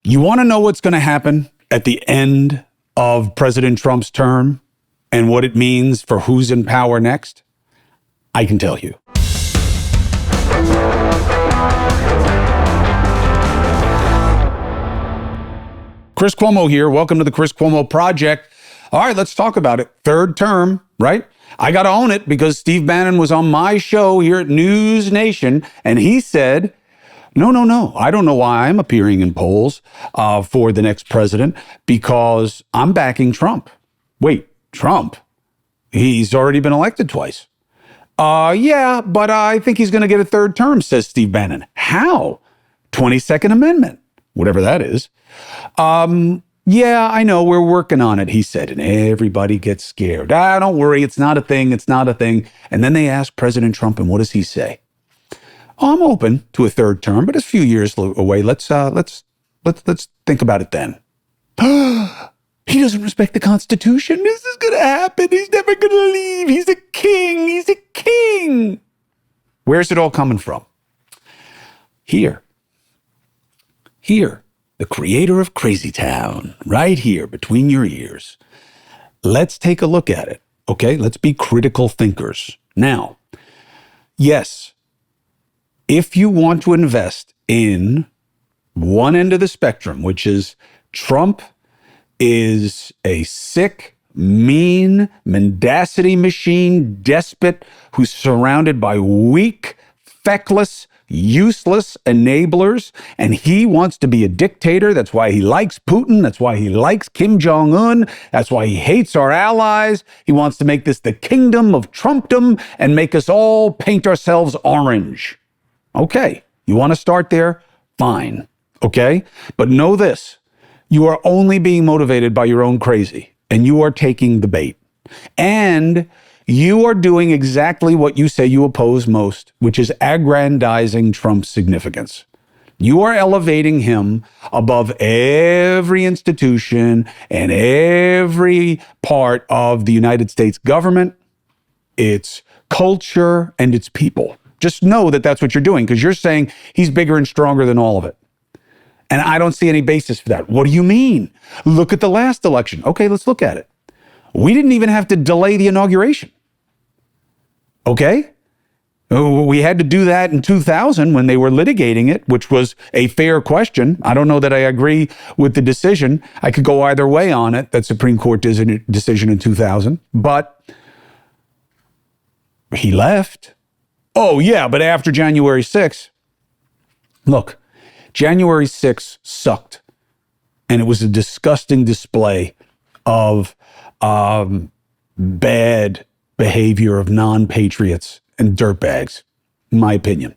You want to know what's going to happen at the end of President Trump's term and what it means for who's in power next? I can tell you. Chris Cuomo here. Welcome to the Chris Cuomo Project. All right, let's talk about it. Third term, right? I got to own it because Steve Bannon was on my show here at News Nation, and he said, no. I don't know why I'm appearing in polls for the next president because I'm backing Trump. Wait, Trump? He's already been elected twice. Yeah, but I think he's going to get a third term, says Steve Bannon. How? 22nd Amendment, whatever that is. Yeah, I know, we're working on it, he said, and everybody gets scared. Don't worry, it's not a thing, it's not a thing. And then they ask President Trump, and what does he say? I'm open to a third term, but it's a few years away. Let's think about it then. He doesn't respect the Constitution. This is going to happen. He's never going to leave. He's a king. He's a king. Where's it all coming from? Here, the creator of Crazy Town, right here between your ears. Let's take a look at it. Okay, let's be critical thinkers. Now, yes, if you want to invest in one end of the spectrum, which is Trump is a sick, mean, mendacity machine, despot who's surrounded by weak, feckless, useless enablers, and he wants to be a dictator. That's why he likes Putin. That's why he likes Kim Jong-un. That's why he hates our allies. He wants to make this the kingdom of Trumpdom and make us all paint ourselves orange. Okay, you want to start there? Fine. Okay? But know this, you are only being motivated by your own crazy, and you are taking the bait. And you are doing exactly what you say you oppose most, which is aggrandizing Trump's significance. You are elevating him above every institution and every part of the United States government, its culture, and its people. Just know that that's what you're doing because you're saying he's bigger and stronger than all of it. And I don't see any basis for that. What do you mean? Look at the last election. Okay, let's look at it. We didn't even have to delay the inauguration. Okay? We had to do that in 2000 when they were litigating it, which was a fair question. I don't know that I agree with the decision. I could go either way on it, that Supreme Court decision in 2000. But he left. Oh, yeah, but after January 6th, look, January 6th sucked. And it was a disgusting display of bad behavior of non-patriots and dirtbags, in my opinion.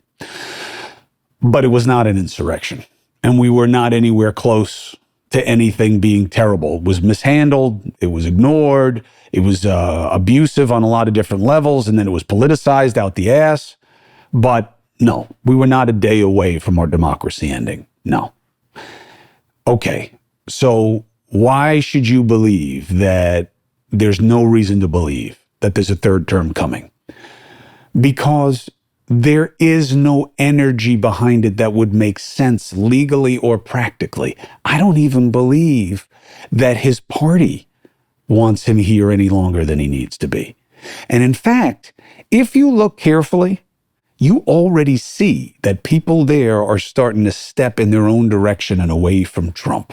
But it was not an insurrection. And we were not anywhere close to anything being terrible. It was mishandled. It was ignored. It was abusive on a lot of different levels. And then it was politicized out the ass. But no, we were not a day away from our democracy ending. No. Okay, so why should you believe that there's no reason to believe that there's a third term coming? Because there is no energy behind it that would make sense legally or practically. I don't even believe that his party wants him here any longer than he needs to be. And in fact, if you look carefully, you already see that people there are starting to step in their own direction and away from Trump.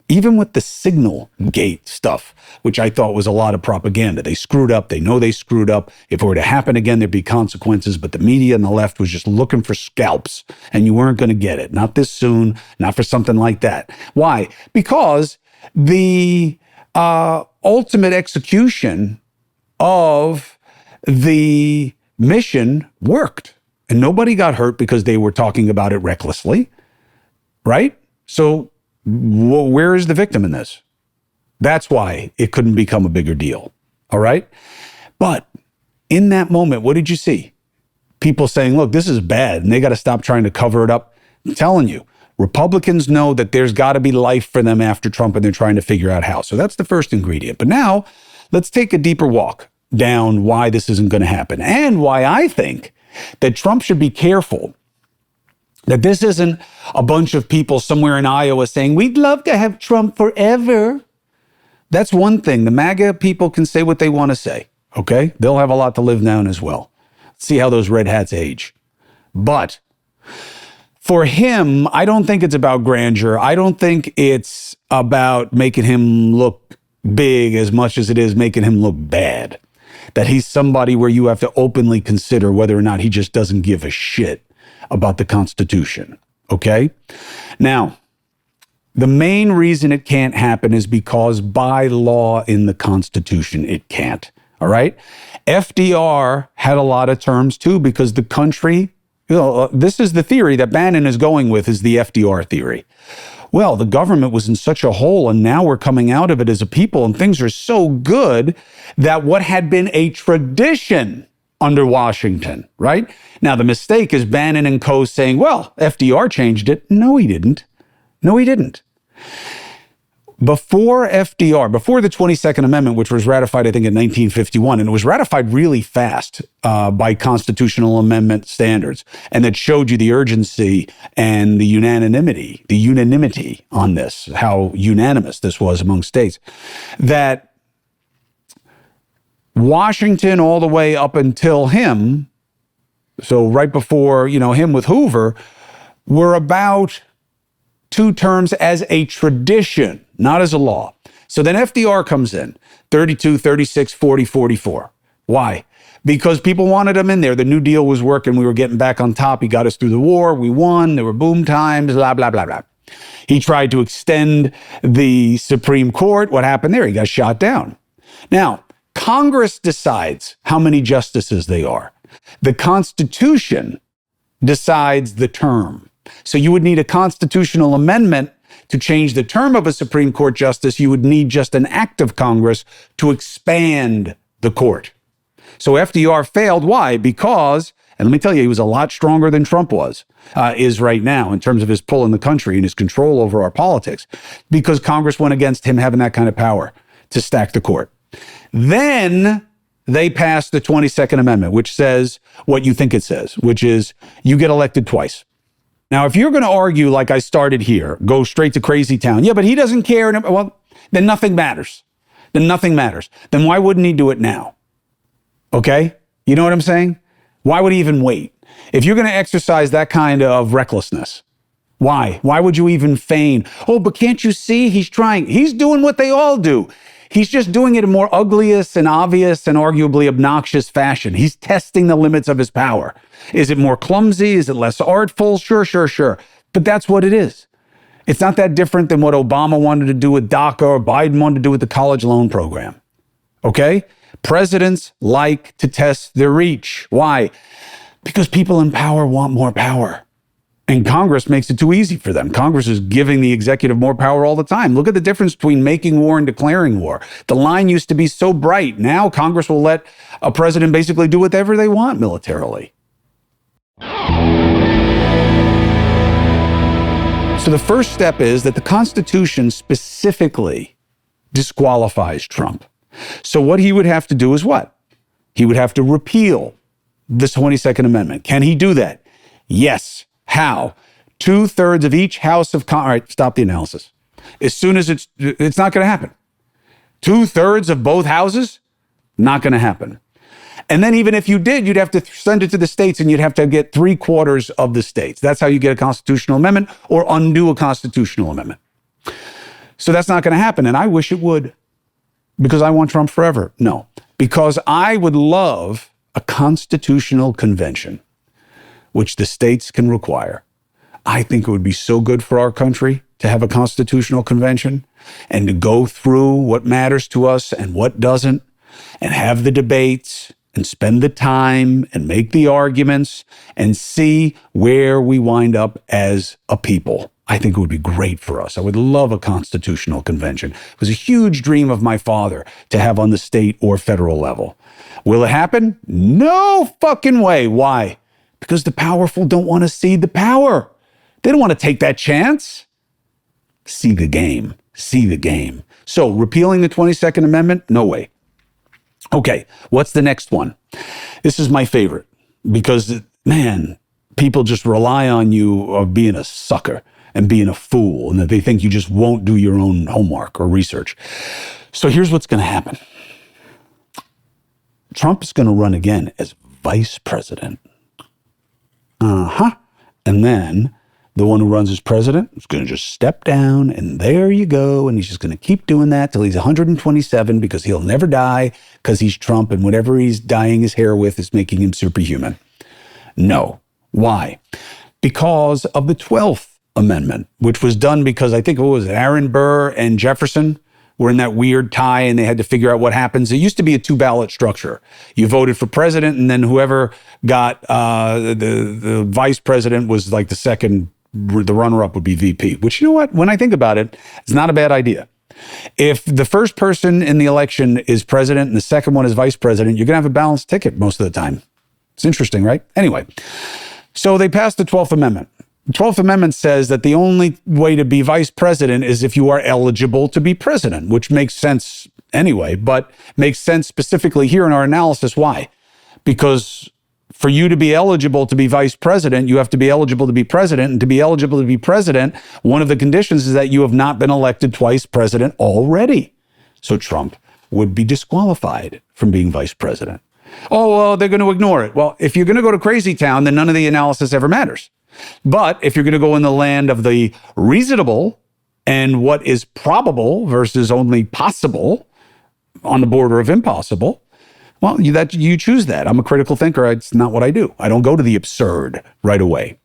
Even with the signal gate stuff, which I thought was a lot of propaganda. They screwed up. They know they screwed up. If it were to happen again, there'd be consequences. But the media and the left was just looking for scalps, and you weren't going to get it. Not this soon, not for something like that. Why? Because the ultimate execution of the mission worked. And nobody got hurt because they were talking about it recklessly, right? So where is the victim in this? That's why it couldn't become a bigger deal. All right. But in that moment, what did you see? People saying, look, this is bad and they got to stop trying to cover it up. I'm telling you, Republicans know that there's got to be life for them after Trump and they're trying to figure out how. So that's the first ingredient. But now let's take a deeper walk down why this isn't going to happen and why I think that Trump should be careful That this isn't a bunch of people somewhere in Iowa saying, we'd love to have Trump forever. That's one thing. The MAGA people can say what they want to say, okay? They'll have a lot to live down as well. See how those red hats age. But for him, I don't think it's about grandeur. I don't think it's about making him look big as much as it is making him look bad. That he's somebody where you have to openly consider whether or not he just doesn't give a shit about the Constitution, okay? Now, the main reason it can't happen is because by law in the Constitution, it can't, all right? FDR had a lot of terms too because the country, this is the theory that Bannon is going with, is the FDR theory. Well, the government was in such a hole and now we're coming out of it as a people and things are so good that what had been a tradition under Washington, right? Now, the mistake is Bannon and co. saying, well, FDR changed it. No, he didn't. No, he didn't. Before FDR, before the 22nd Amendment, which was ratified, I think, in 1951, and it was ratified really fast by constitutional amendment standards, and that showed you the urgency and the unanimity on this, how unanimous this was among states, that Washington all the way up until him, so right before, him with Hoover, were about 2 terms as a tradition, not as a law. So then FDR comes in, 32, 36, 40, 44. Why? Because people wanted him in there. The New Deal was working. We were getting back on top. He got us through the war. We won. There were boom times, blah, blah, blah, blah. He tried to extend the Supreme Court. What happened there? He got shot down. Now, Congress decides how many justices they are. The Constitution decides the term. So you would need a constitutional amendment to change the term of a Supreme Court justice. You would need just an act of Congress to expand the court. So FDR failed. Why? Because, and let me tell you, he was a lot stronger than Trump is right now in terms of his pull in the country and his control over our politics, because Congress went against him having that kind of power to stack the court. Then they passed the 22nd Amendment, which says what you think it says, which is you get elected twice. Now, if you're going to argue like I started here, go straight to crazy town, yeah, but he doesn't care, well, then nothing matters. Then nothing matters. Then why wouldn't he do it now? Okay? You know what I'm saying? Why would he even wait? If you're going to exercise that kind of recklessness, why? Why would you even feign? Oh, but can't you see he's trying? He's doing what they all do. He's just doing it in more ugliest and obvious and arguably obnoxious fashion. He's testing the limits of his power. Is it more clumsy? Is it less artful? Sure. But that's what it is. It's not that different than what Obama wanted to do with DACA or Biden wanted to do with the college loan program. Okay? Presidents like to test their reach. Why? Because people in power want more power. And Congress makes it too easy for them. Congress is giving the executive more power all the time. Look at the difference between making war and declaring war. The line used to be so bright. Now Congress will let a president basically do whatever they want militarily. So the first step is that the Constitution specifically disqualifies Trump. So what he would have to do is what? He would have to repeal the 22nd Amendment. Can he do that? Yes. How? 2/3 of each house of Congress. All right, stop the analysis. As soon as it's not going to happen. 2/3 of both houses, not going to happen. And then even if you did, you'd have to send it to the states and you'd have to get 3/4 of the states. That's how you get a constitutional amendment or undo a constitutional amendment. So that's not going to happen. And I wish it would, because I want Trump forever. No, because I would love a constitutional convention, which the states can require. I think it would be so good for our country to have a constitutional convention and to go through what matters to us and what doesn't, and have the debates and spend the time and make the arguments and see where we wind up as a people. I think it would be great for us. I would love a constitutional convention. It was a huge dream of my father to have on the state or federal level. Will it happen? No fucking way. Why? Because the powerful don't want to cede the power. They don't want to take that chance. See the game. See the game. So repealing the 22nd Amendment? No way. Okay, what's the next one? This is my favorite because, man, people just rely on you of being a sucker and being a fool, and that they think you just won't do your own homework or research. So here's what's going to happen. Trump is going to run again as vice president. And then the one who runs as president is going to just step down, and there you go. And he's just going to keep doing that till he's 127, because he'll never die, because he's Trump, and whatever he's dyeing his hair with is making him superhuman. No. Why? Because of the 12th Amendment, which was done because I think it was Aaron Burr and Jefferson were in that weird tie, and they had to figure out what happens. It used to be a 2-ballot structure. You voted for president, and then whoever got the vice president was like the second, the runner-up would be VP, which, you know what? When I think about it, it's not a bad idea. If the first person in the election is president and the second one is vice president, you're going to have a balanced ticket most of the time. It's interesting, right? Anyway, so they passed the 12th Amendment. The 12th Amendment says that the only way to be vice president is if you are eligible to be president, which makes sense anyway, but makes sense specifically here in our analysis. Why? Because for you to be eligible to be vice president, you have to be eligible to be president. And to be eligible to be president, one of the conditions is that you have not been elected twice president already. So Trump would be disqualified from being vice president. Oh, well, they're going to ignore it. Well, if you're going to go to crazy town, then none of the analysis ever matters. But if you're going to go in the land of the reasonable and what is probable versus only possible, on the border of impossible, well, you choose that. I'm a critical thinker. It's not what I do. I don't go to the absurd right away.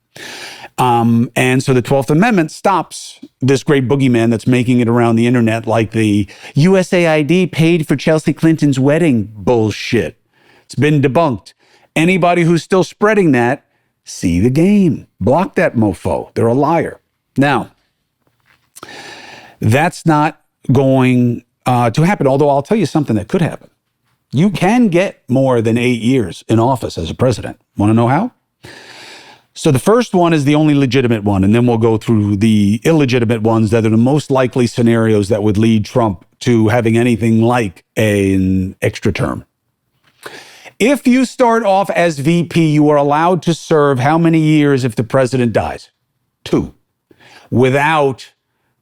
And so the 12th Amendment stops this great boogeyman that's making it around the internet, like the USAID paid for Chelsea Clinton's wedding bullshit. It's been debunked. Anybody who's still spreading that, see the game. Block that mofo. They're a liar. Now, that's not going to happen, although I'll tell you something that could happen. You can get more than 8 years in office as a president. Want to know how? So the first one is the only legitimate one, and then we'll go through the illegitimate ones that are the most likely scenarios that would lead Trump to having anything like an extra term. If you start off as VP, you are allowed to serve how many years if the president dies? 2. Without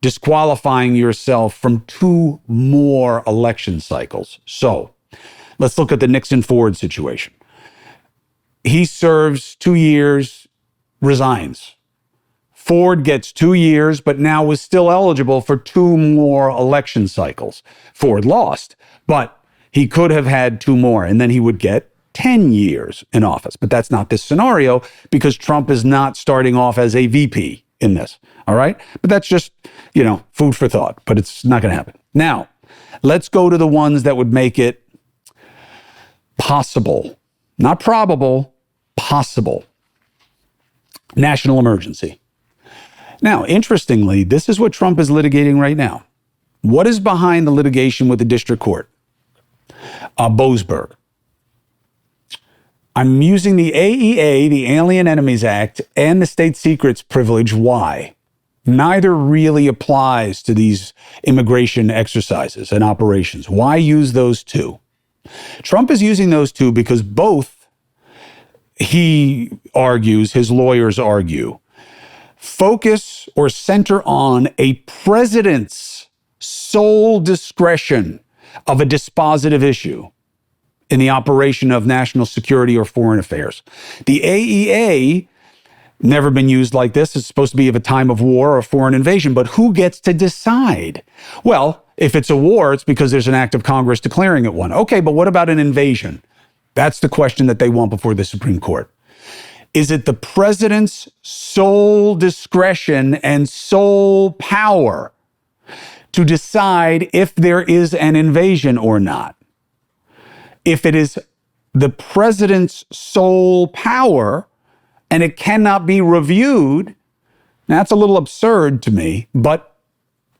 disqualifying yourself from 2 more election cycles. So let's look at the Nixon-Ford situation. He serves 2 years, resigns. Ford gets 2 years, but now is still eligible for 2 more election cycles. Ford lost, but he could have had 2 more, and then he would get 10 years in office. But that's not this scenario, because Trump is not starting off as a VP in this. All right? But that's just, food for thought, but it's not going to happen. Now, let's go to the ones that would make it possible. Not probable, possible. National emergency. Now, interestingly, this is what Trump is litigating right now. What is behind the litigation with the district court? Boasberg. I'm using the AEA, the Alien Enemies Act, and the state secrets privilege. Why? Neither really applies to these immigration exercises and operations. Why use those two? Trump is using those two because both, he argues, his lawyers argue, focus or center on a president's sole discretion of a dispositive issue in the operation of national security or foreign affairs. The AEA, never been used like this. It's supposed to be of a time of war or foreign invasion, but who gets to decide? Well, if it's a war, it's because there's an act of Congress declaring it one. Okay, but what about an invasion? That's the question that they want before the Supreme Court. Is it the president's sole discretion and sole power to decide if there is an invasion or not? If it is the president's sole power and it cannot be reviewed, that's a little absurd to me, but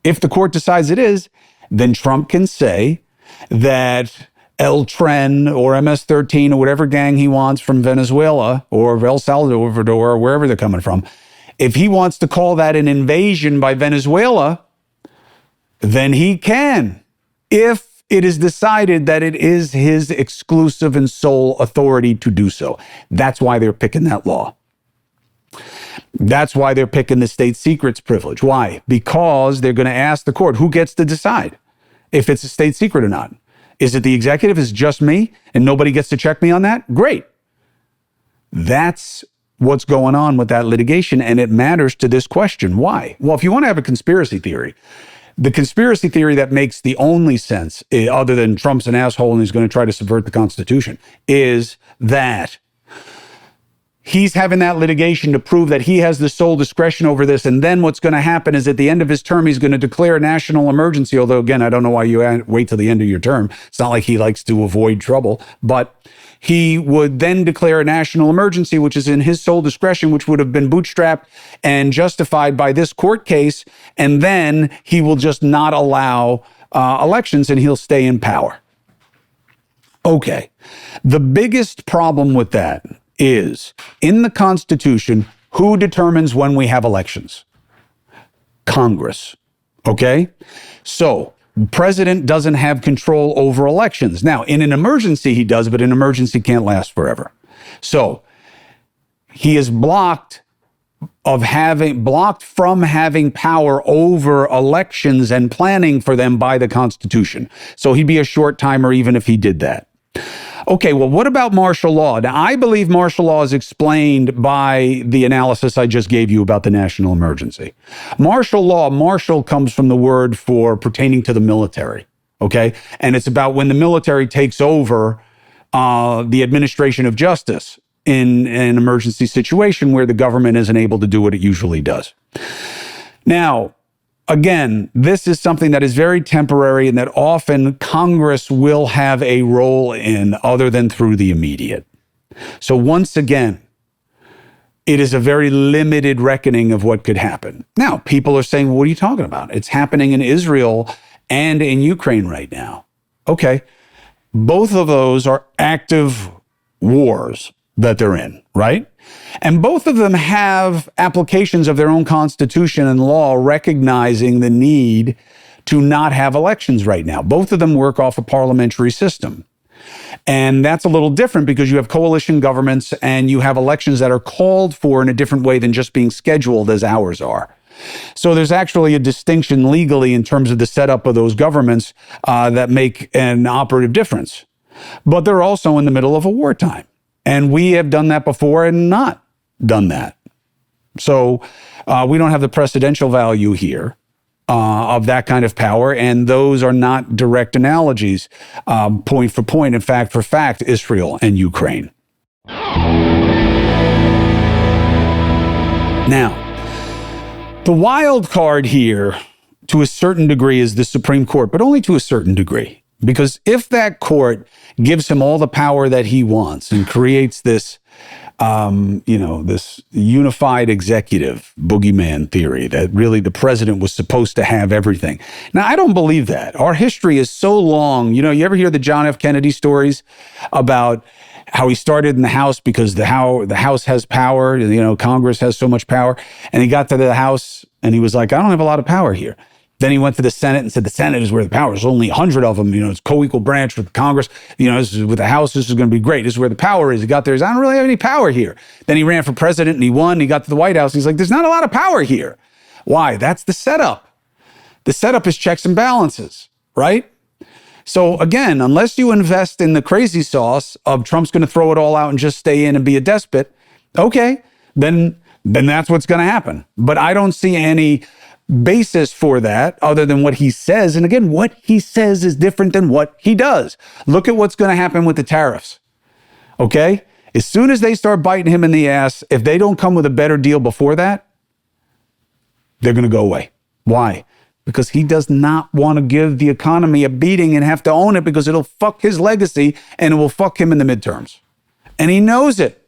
if the court decides it is, then Trump can say that El Tren or MS-13 or whatever gang he wants from Venezuela or El Salvador or wherever they're coming from, if he wants to call that an invasion by Venezuela, then he can, if it is decided that it is his exclusive and sole authority to do so. That's why they're picking that law. That's why they're picking the state secrets privilege. Why? Because they're going to ask the court, who gets to decide if it's a state secret or not? Is it the executive? Is it just me? And nobody gets to check me on that? Great. That's what's going on with that litigation, and it matters to this question. Why? Well, if you want to have a conspiracy theory, the conspiracy theory that makes the only sense, other than Trump's an asshole and he's going to try to subvert the Constitution, is that he's having that litigation to prove that he has the sole discretion over this. And then what's going to happen is at the end of his term, he's going to declare a national emergency. Although, again, I don't know why you wait till the end of your term. It's not like he likes to avoid trouble. But he would then declare a national emergency, which is in his sole discretion, which would have been bootstrapped and justified by this court case. And then he will just not allow elections and he'll stay in power. Okay. The biggest problem with that is in the Constitution, who determines when we have elections? Congress. Okay? So, the president doesn't have control over elections. Now, in an emergency, he does, but an emergency can't last forever. So, he is blocked from having power over elections and planning for them by the Constitution. So, he'd be a short timer even if he did that. Okay, well, what about martial law? Now, I believe martial law is explained by the analysis I just gave you about the national emergency. Martial comes from the word for pertaining to the military, okay? And it's about when the military takes over the administration of justice in an emergency situation where the government isn't able to do what it usually does. Now, again, this is something that is very temporary and that often Congress will have a role in other than through the immediate. So once again, it is a very limited reckoning of what could happen. Now, people are saying, well, what are you talking about? It's happening in Israel and in Ukraine right now. Okay, both of those are active wars that they're in, right? And both of them have applications of their own constitution and law recognizing the need to not have elections right now. Both of them work off a parliamentary system. And that's a little different because you have coalition governments and you have elections that are called for in a different way than just being scheduled as ours are. So there's actually a distinction legally in terms of the setup of those governments that make an operative difference. But they're also in the middle of a wartime. And we have done that before and not done that. So we don't have the precedential value here of that kind of power. And those are not direct analogies, point for point, in fact, for fact, Israel and Ukraine. Now, the wild card here, to a certain degree, is the Supreme Court, but only to a certain degree. Because if that court gives him all the power that he wants and creates this, this unified executive boogeyman theory that really the president was supposed to have everything. Now, I don't believe that. Our history is so long. You ever hear the John F. Kennedy stories about how he started in the House because the House has power, Congress has so much power. And he got to the House and he was like, I don't have a lot of power here. Then he went to the Senate and said, the Senate is where the power is. There's only 100 of them. It's co-equal branch with Congress. This is with the House. This is going to be great. This is where the power is. He got there. I don't really have any power here. Then he ran for president and he won. He got to the White House. He's like, there's not a lot of power here. Why? That's the setup. The setup is checks and balances, right? So again, unless you invest in the crazy sauce of Trump's going to throw it all out and just stay in and be a despot, okay, then that's what's going to happen. But I don't see any basis for that other than what he says. And again, what he says is different than what he does. Look at what's going to happen with the tariffs. Okay? As soon as they start biting him in the ass, if they don't come with a better deal before that, they're going to go away. Why? Because he does not want to give the economy a beating and have to own it because it'll fuck his legacy and it will fuck him in the midterms. And he knows it.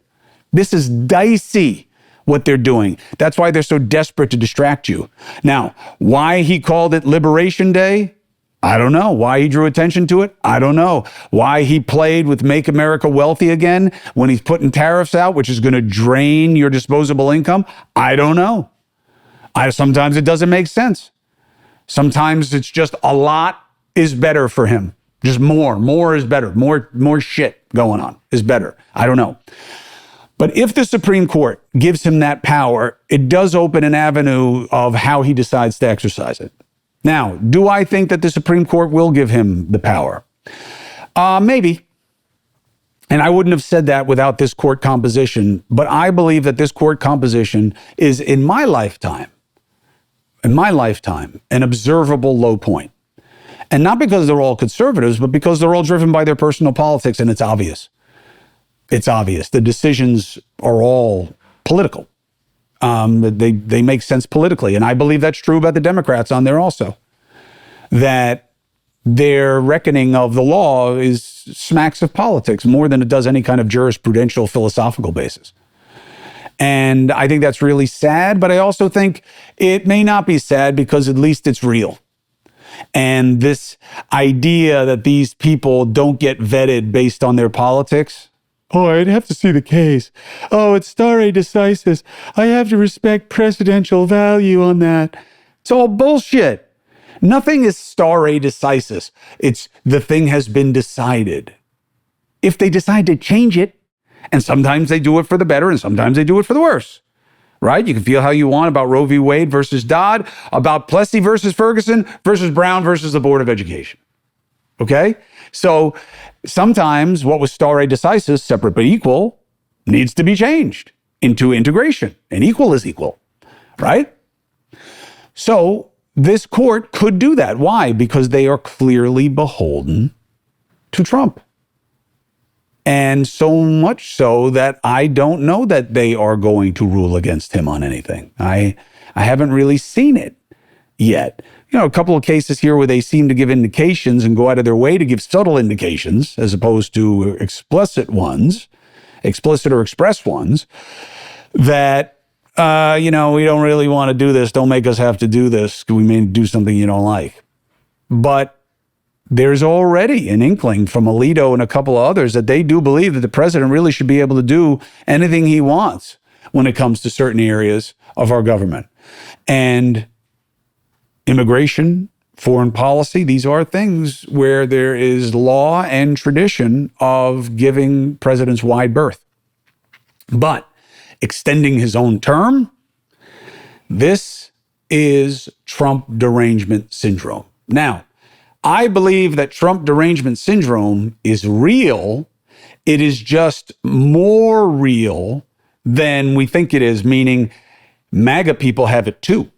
This is dicey, what they're doing. That's why they're so desperate to distract you. Now, why he called it Liberation Day? I don't know. Why he drew attention to it? I don't know. Why he played with Make America Wealthy Again when he's putting tariffs out, which is going to drain your disposable income? I don't know. Sometimes it doesn't make sense. Sometimes it's just a lot is better for him. Just more is better. More shit going on is better. I don't know. But if the Supreme Court gives him that power, it does open an avenue of how he decides to exercise it. Now, do I think that the Supreme Court will give him the power? Maybe. And I wouldn't have said that without this court composition, but I believe that this court composition is, in my lifetime, an observable low point. And not because they're all conservatives, but because they're all driven by their personal politics, and it's obvious. It's obvious. The decisions are all political. They make sense politically. And I believe that's true about the Democrats on there also. That their reckoning of the law is smacks of politics more than it does any kind of jurisprudential philosophical basis. And I think that's really sad, but I also think it may not be sad because at least it's real. And this idea that these people don't get vetted based on their politics. Oh, I'd have to see the case. Oh, it's stare decisis. I have to respect precedential value on that. It's all bullshit. Nothing is stare decisis. It's the thing has been decided. If they decide to change it, and sometimes they do it for the better and sometimes they do it for the worse, right? You can feel how you want about Roe v. Wade versus Dodd, about Plessy versus Ferguson versus Brown versus the Board of Education. Okay? So sometimes what was stare decisis, separate but equal, needs to be changed into integration, and equal is equal, right? So this court could do that. Why? Because they are clearly beholden to Trump. And so much so that I don't know that they are going to rule against him on anything. I haven't really seen it yet. You know, a couple of cases here where they seem to give indications and go out of their way to give subtle indications as opposed to explicit or express ones that, we don't really want to do this. Don't make us have to do this. We may do something you don't like. But there's already an inkling from Alito and a couple of others that they do believe that the president really should be able to do anything he wants when it comes to certain areas of our government. And immigration, foreign policy, these are things where there is law and tradition of giving presidents wide berth. But extending his own term, this is Trump derangement syndrome. Now, I believe that Trump derangement syndrome is real. It is just more real than we think it is, meaning MAGA people have it too.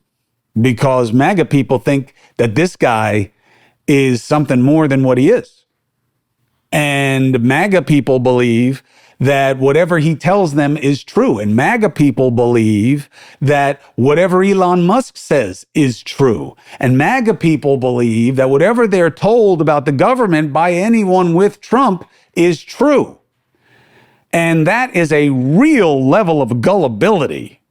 Because MAGA people think that this guy is something more than what he is. And MAGA people believe that whatever he tells them is true. And MAGA people believe that whatever Elon Musk says is true. And MAGA people believe that whatever they're told about the government by anyone with Trump is true. And that is a real level of gullibility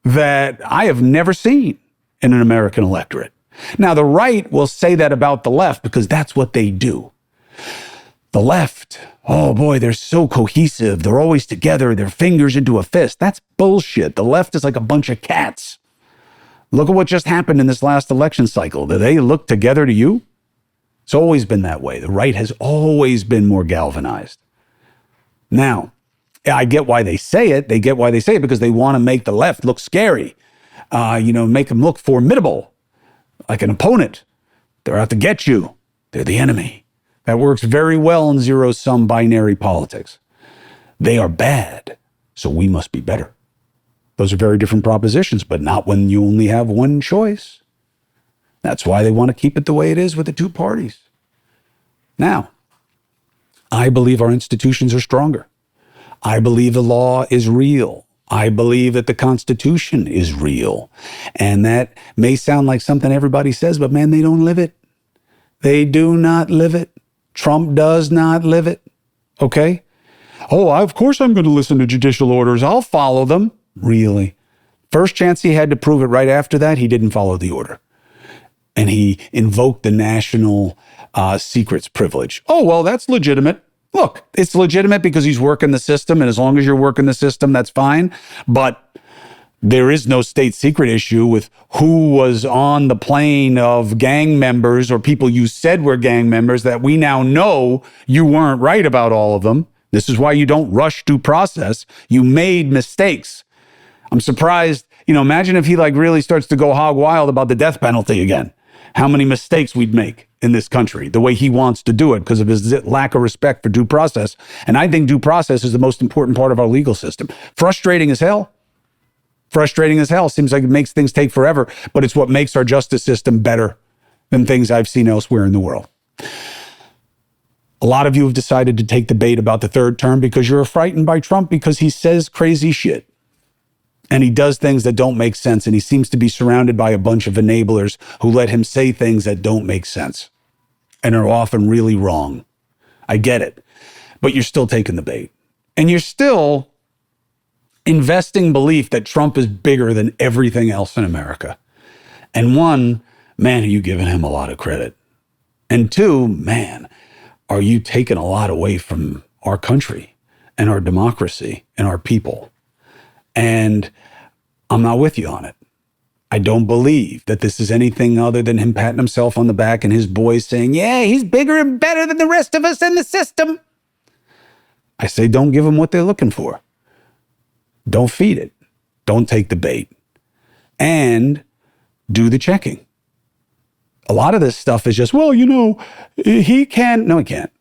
that I have never seen in an American electorate. Now, the right will say that about the left because that's what they do. The left, oh boy, they're so cohesive. They're always together. Their fingers into a fist. That's bullshit. The left is like a bunch of cats. Look at what just happened in this last election cycle. Do they look together to you? It's always been that way. The right has always been more galvanized. Now, I get why they say it. They get why they say it because they want to make the left look scary. Make them look formidable, like an opponent. They're out to get you. They're the enemy. That works very well in zero-sum binary politics. They are bad, so we must be better. Those are very different propositions, but not when you only have one choice. That's why they want to keep it the way it is with the two parties. Now, I believe our institutions are stronger. I believe the law is real. I believe that the Constitution is real. And that may sound like something everybody says, but man, they don't live it. They do not live it. Trump does not live it. Okay? Oh, of course I'm going to listen to judicial orders. I'll follow them. Really? First chance he had to prove it right after that, he didn't follow the order. And he invoked the national secrets privilege. Oh, well, that's legitimate. Look, it's legitimate because he's working the system, and as long as you're working the system, that's fine. But there is no state secret issue with who was on the plane of gang members or people you said were gang members that we now know you weren't right about all of them. This is why you don't rush due process. You made mistakes. I'm surprised, imagine if he really starts to go hog wild about the death penalty again. How many mistakes we'd make in this country, the way he wants to do it because of his lack of respect for due process. And I think due process is the most important part of our legal system. Frustrating as hell. Frustrating as hell. Seems like it makes things take forever, but it's what makes our justice system better than things I've seen elsewhere in the world. A lot of you have decided to take the bait about the third term because you're frightened by Trump because he says crazy shit. And he does things that don't make sense. And he seems to be surrounded by a bunch of enablers who let him say things that don't make sense and are often really wrong. I get it. But you're still taking the bait. And you're still investing belief that Trump is bigger than everything else in America. And one, man, are you giving him a lot of credit? And two, man, are you taking a lot away from our country and our democracy and our people? And I'm not with you on it. I don't believe that this is anything other than him patting himself on the back and his boys saying, yeah, he's bigger and better than the rest of us in the system. I say, don't give them what they're looking for. Don't feed it. Don't take the bait. And do the checking. A lot of this stuff is just, he can. No, he can't.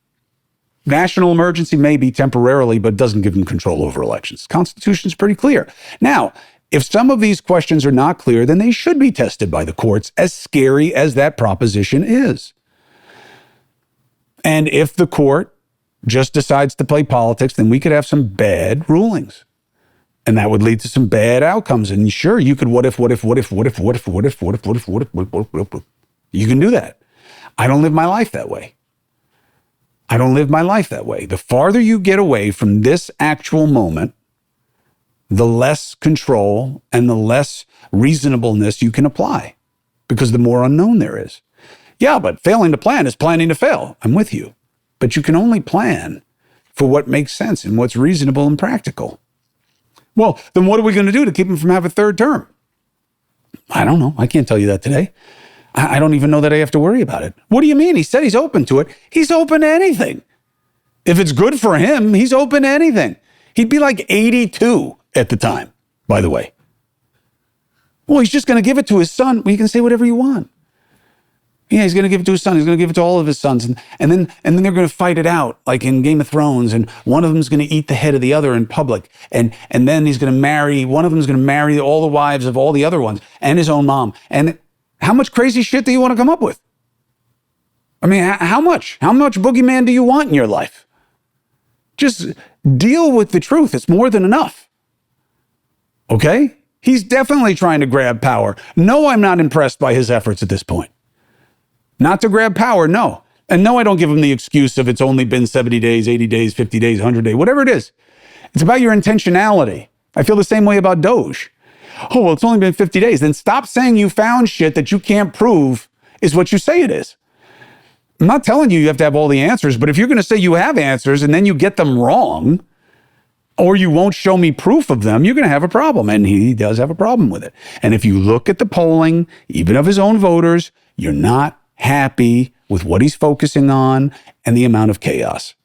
National emergency may be temporarily, but doesn't give him control over elections. The Constitution's pretty clear. Now, if some of these questions are not clear, then they should be tested by the courts, as scary as that proposition is. And if the court just decides to play politics, then we could have some bad rulings. And that would lead to some bad outcomes. And sure, you could what if. You can do that. I don't live my life that way. The farther you get away from this actual moment, the less control and the less reasonableness you can apply, because the more unknown there is. Yeah, but failing to plan is planning to fail. I'm with you. But you can only plan for what makes sense and what's reasonable and practical. Well, then what are we going to do to keep him from having a third term? I don't know. I can't tell you that today. I don't even know that I have to worry about it. What do you mean? He said he's open to it. He's open to anything. If it's good for him, he's open to anything. He'd be like 82 at the time, by the way. Well, he's just going to give it to his son. Well, you can say whatever you want. Yeah, he's going to give it to his son. He's going to give it to all of his sons. And then they're going to fight it out, like in Game of Thrones. And one of them is going to eat the head of the other in public. And then he's going to marry, one of them is going to marry all the wives of all the other ones and his own mom. And how much crazy shit do you want to come up with? I mean, how much? How much boogeyman do you want in your life? Just deal with the truth. It's more than enough. Okay? He's definitely trying to grab power. No, I'm not impressed by his efforts at this point. Not to grab power, no. And no, I don't give him the excuse of it's only been 70 days, 80 days, 50 days, 100 days, whatever it is. It's about your intentionality. I feel the same way about Doge. Oh, well, it's only been 50 days. Then stop saying you found shit that you can't prove is what you say it is. I'm not telling you have to have all the answers, but if you're going to say you have answers and then you get them wrong, or you won't show me proof of them, you're going to have a problem. And he does have a problem with it. And if you look at the polling, even of his own voters, you're not happy with what he's focusing on and the amount of chaos.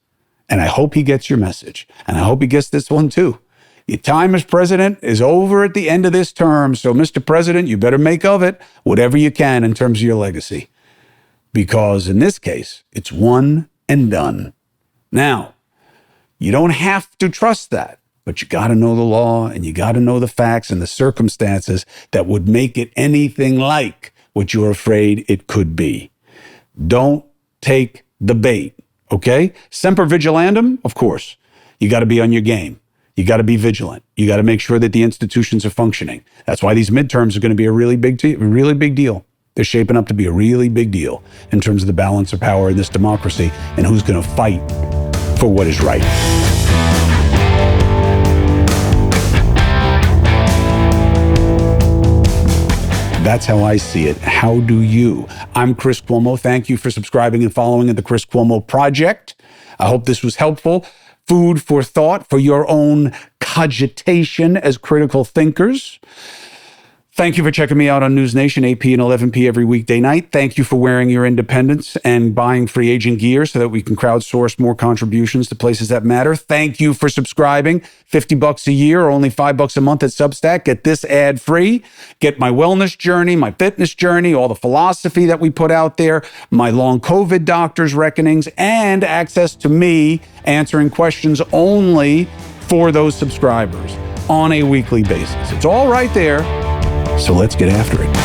And I hope he gets your message. And I hope he gets this one too. Your time as president is over at the end of this term. So, Mr. President, you better make of it whatever you can in terms of your legacy. Because in this case, it's one and done. Now, you don't have to trust that, but you got to know the law and you got to know the facts and the circumstances that would make it anything like what you're afraid it could be. Don't take the bait, okay? Semper vigilandum, of course. You got to be on your game. You got to be vigilant. You got to make sure that the institutions are functioning. That's why these midterms are going to be a really big deal. They're shaping up to be a really big deal in terms of the balance of power in this democracy and who's going to fight for what is right. That's how I see it. How do you? I'm Chris Cuomo. Thank you for subscribing and following at the Chris Cuomo Project. I hope this was helpful. Food for thought for your own cogitation as critical thinkers. Thank you for checking me out on News Nation, 8 p and 11 p every weekday night. Thank you for wearing your independence and buying free agent gear so that we can crowdsource more contributions to places that matter. Thank you for subscribing. $50 a year or only $5 a month at Substack. Get this ad-free. Get my wellness journey, my fitness journey, all the philosophy that we put out there, my long COVID doctor's reckonings, and access to me answering questions only for those subscribers on a weekly basis. It's all right there. So let's get after it.